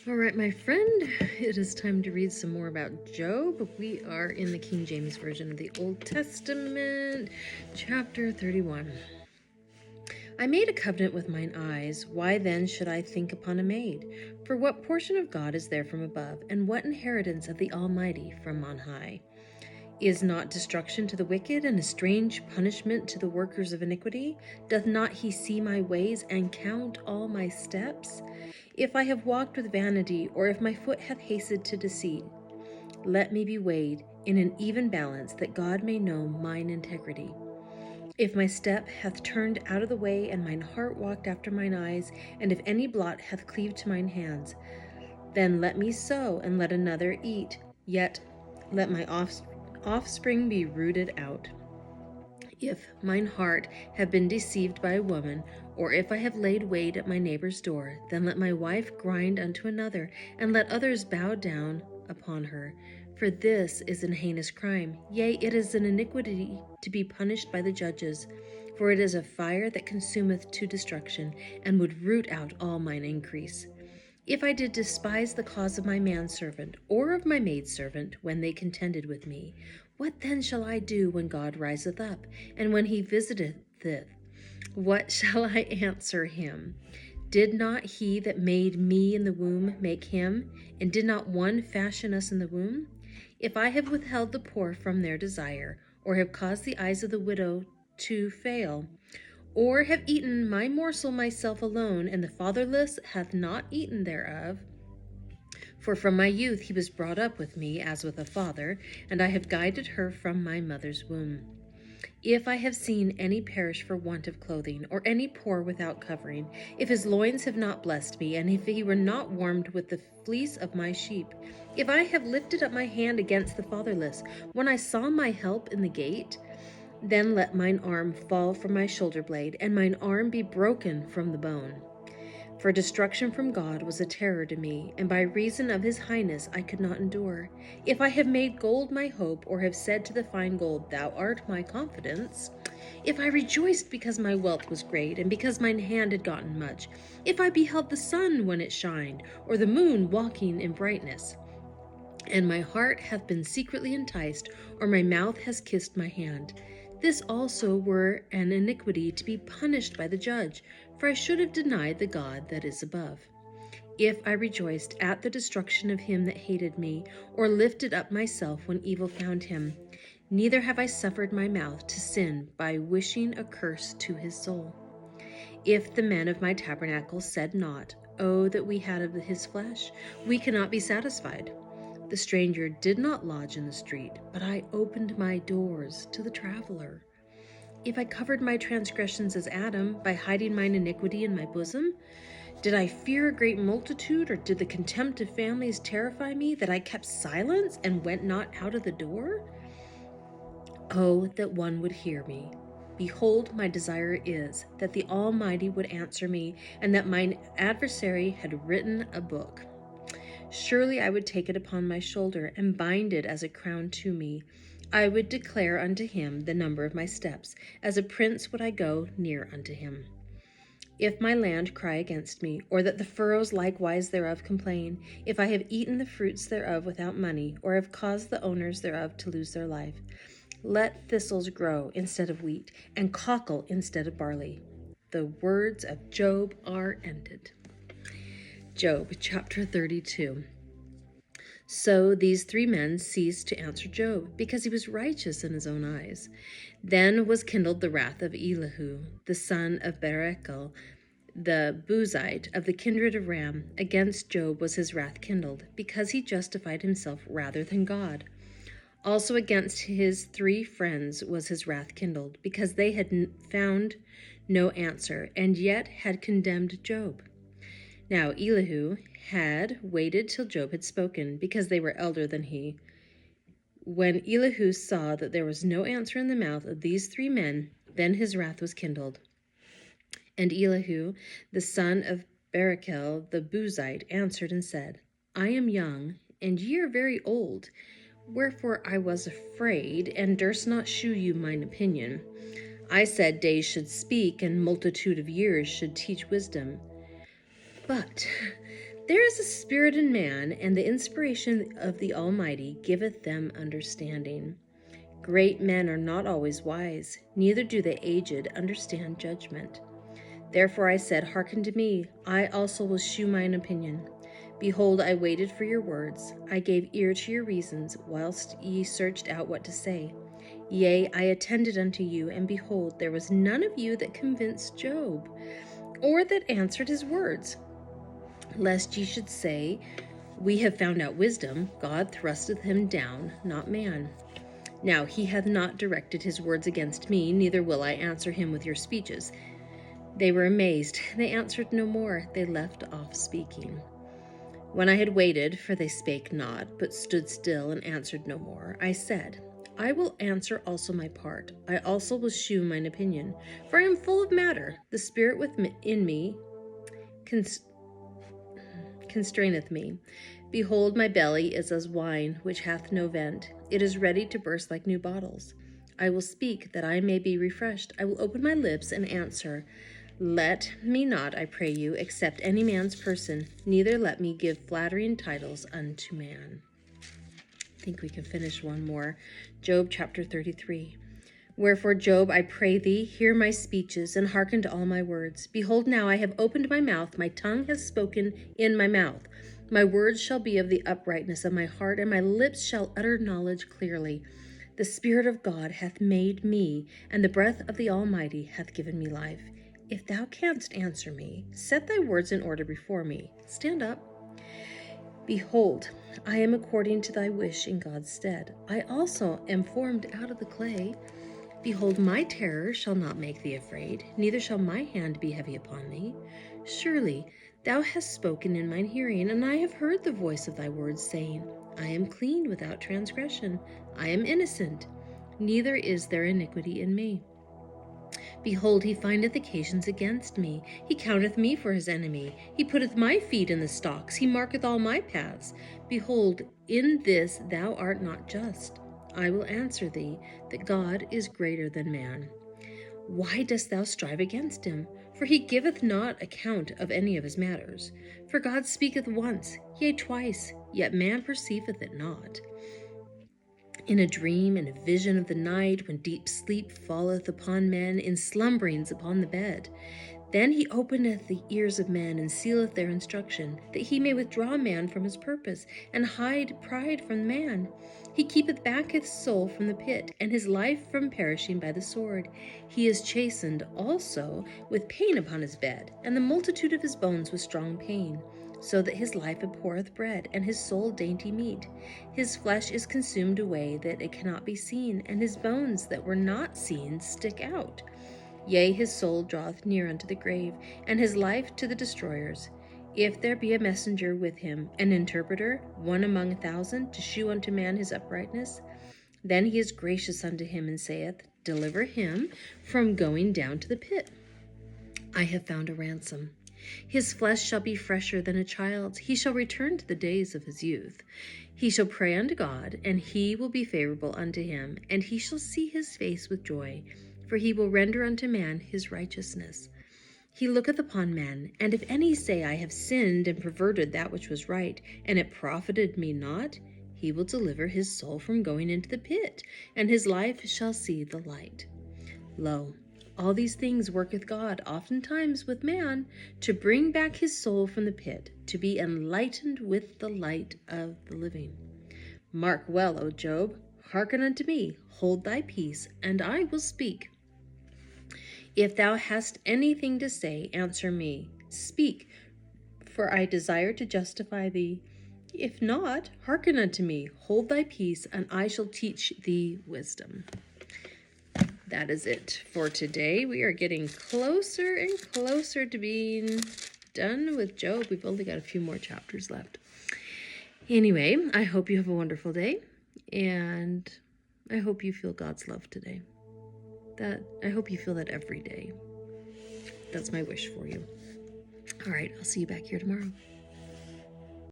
All right, my friend, it is time to read some more about Job. We are in the King James Version of the Old Testament, chapter 31. I made a covenant with mine eyes. Why then should I think upon a maid? For what portion of God is there from above, and what inheritance of the Almighty from on high? Is not destruction to the wicked, and a strange punishment to the workers of iniquity? Doth not he see my ways, and count all my steps? If I have walked with vanity, or if my foot hath hasted to deceit, let me be weighed in an even balance, that God may know mine integrity. If my step hath turned out of the way, and mine heart walked after mine eyes, and if any blot hath cleaved to mine hands, then let me sow, and let another eat, yet let my offspring be rooted out. If mine heart have been deceived by a woman, or if I have laid wait at my neighbor's door, then let my wife grind unto another, and let others bow down upon her. For this is an heinous crime, yea, it is an iniquity to be punished by the judges. For it is a fire that consumeth to destruction, and would root out all mine increase. If I did despise the cause of my manservant, or of my maidservant, when they contended with me, what then shall I do when God riseth up, and when he visiteth? What shall I answer him? Did not he that made me in the womb make him? And did not one fashion us in the womb? If I have withheld the poor from their desire, or have caused the eyes of the widow to fail, or have eaten my morsel myself alone, and the fatherless hath not eaten thereof. For from my youth he was brought up with me as with a father, and I have guided her from my mother's womb. If I have seen any perish for want of clothing, or any poor without covering, if his loins have not blessed me, and if he were not warmed with the fleece of my sheep, if I have lifted up my hand against the fatherless, when I saw my help in the gate, then let mine arm fall from my shoulder blade, and mine arm be broken from the bone. For destruction from God was a terror to me, and by reason of his highness I could not endure. If I have made gold my hope, or have said to the fine gold, Thou art my confidence, if I rejoiced because my wealth was great, and because mine hand had gotten much, if I beheld the sun when it shined, or the moon walking in brightness, and my heart hath been secretly enticed, or my mouth has kissed my hand, this also were an iniquity to be punished by the judge, for I should have denied the God that is above. If I rejoiced at the destruction of him that hated me, or lifted up myself when evil found him, neither have I suffered my mouth to sin by wishing a curse to his soul. If the men of my tabernacle said not, Oh, that we had of his flesh, we cannot be satisfied. The stranger did not lodge in the street, but I opened my doors to the traveler. If I covered my transgressions as Adam, by hiding mine iniquity in my bosom, did I fear a great multitude, or did the contempt of families terrify me, that I kept silence and went not out of the door? Oh, that one would hear me. Behold, my desire is that the Almighty would answer me, and that mine adversary had written a book. Surely I would take it upon my shoulder, and bind it as a crown to me. I would declare unto him the number of my steps. As a prince would I go near unto him. If my land cry against me, or that the furrows likewise thereof complain, if I have eaten the fruits thereof without money, or have caused the owners thereof to lose their life, let thistles grow instead of wheat, and cockle instead of barley. The words of Job are ended. Job chapter 32. So these three men ceased to answer Job, because he was righteous in his own eyes. Then was kindled the wrath of Elihu, the son of Barachel, the Buzite of the kindred of Ram. Against Job was his wrath kindled, because he justified himself rather than God. Also against his three friends was his wrath kindled, because they had found no answer, and yet had condemned Job. Now Elihu had waited till Job had spoken, because they were elder than he. When Elihu saw that there was no answer in the mouth of these three men, then his wrath was kindled. And Elihu, the son of Barachel the Buzite, answered and said, I am young, and ye are very old. Wherefore I was afraid, and durst not shew you mine opinion. I said, Days should speak, and multitude of years should teach wisdom. But There is a spirit in man, and the inspiration of the Almighty giveth them understanding. Great men are not always wise, neither do the aged understand judgment. Therefore I said, Hearken to me, I also will shew mine opinion. Behold, I waited for your words, I gave ear to your reasons, whilst ye searched out what to say. Yea, I attended unto you, and behold, there was none of you that convinced Job, or that answered his words. Lest ye should say, We have found out wisdom, God thrusteth him down, not man. Now he hath not directed his words against me, neither will I answer him with your speeches. They were amazed, they answered no more, they left off speaking. When I had waited, for they spake not, but stood still and answered no more, I said, I will answer also my part, I also will shew mine opinion, for I am full of matter, the spirit within me constraineth me. Behold, my belly is as wine, which hath no vent. It is ready to burst like new bottles. I will speak, that I may be refreshed. I will open my lips and answer. Let me not, I pray you, accept any man's person, neither let me give flattering titles unto man. I think we can finish one more. Job chapter 33. Wherefore, Job, I pray thee, hear my speeches, and hearken to all my words. Behold, now I have opened my mouth, my tongue has spoken in my mouth. My words shall be of the uprightness of my heart, and my lips shall utter knowledge clearly. The Spirit of God hath made me, and the breath of the Almighty hath given me life. If thou canst answer me, set thy words in order before me. Stand up. Behold, I am according to thy wish in God's stead. I also am formed out of the clay. Behold, my terror shall not make thee afraid, neither shall my hand be heavy upon thee. Surely thou hast spoken in mine hearing, and I have heard the voice of thy words, saying, I am clean without transgression, I am innocent, neither is there iniquity in me. Behold, he findeth occasions against me. He counteth me for his enemy. He putteth my feet in the stocks. He marketh all my paths. Behold, in this thou art not just. I will answer thee, that God is greater than man. Why dost thou strive against him? For he giveth not account of any of his matters. For God speaketh once, yea twice, yet man perceiveth it not. In a dream, in a vision of the night, when deep sleep falleth upon men, in slumberings upon the bed. Then he openeth the ears of men, and sealeth their instruction, that he may withdraw man from his purpose, and hide pride from man. He keepeth back his soul from the pit, and his life from perishing by the sword. He is chastened also with pain upon his bed, and the multitude of his bones with strong pain, so that his life abhorreth bread, and his soul dainty meat. His flesh is consumed away, that it cannot be seen, and his bones that were not seen stick out. Yea, his soul draweth near unto the grave, and his life to the destroyers. If there be a messenger with him, an interpreter, one among 1,000, to shew unto man his uprightness, then he is gracious unto him, and saith, Deliver him from going down to the pit. I have found a ransom. His flesh shall be fresher than a child's. He shall return to the days of his youth. He shall pray unto God, and he will be favorable unto him, and he shall see his face with joy, for he will render unto man his righteousness. He looketh upon men, and if any say, I have sinned and perverted that which was right, and it profited me not, he will deliver his soul from going into the pit, and his life shall see the light. Lo, all these things worketh God oftentimes with man, to bring back his soul from the pit, to be enlightened with the light of the living. Mark well, O Job, hearken unto me, hold thy peace, and I will speak. If thou hast anything to say, answer me. Speak, for I desire to justify thee. If not, hearken unto me, hold thy peace, and I shall teach thee wisdom. That is it for today. We are getting closer and closer to being done with Job. We've only got a few more chapters left. Anyway, I hope you have a wonderful day, and I hope you feel God's love today. I hope you feel that every day. That's my wish for you. All right, I'll see you back here tomorrow.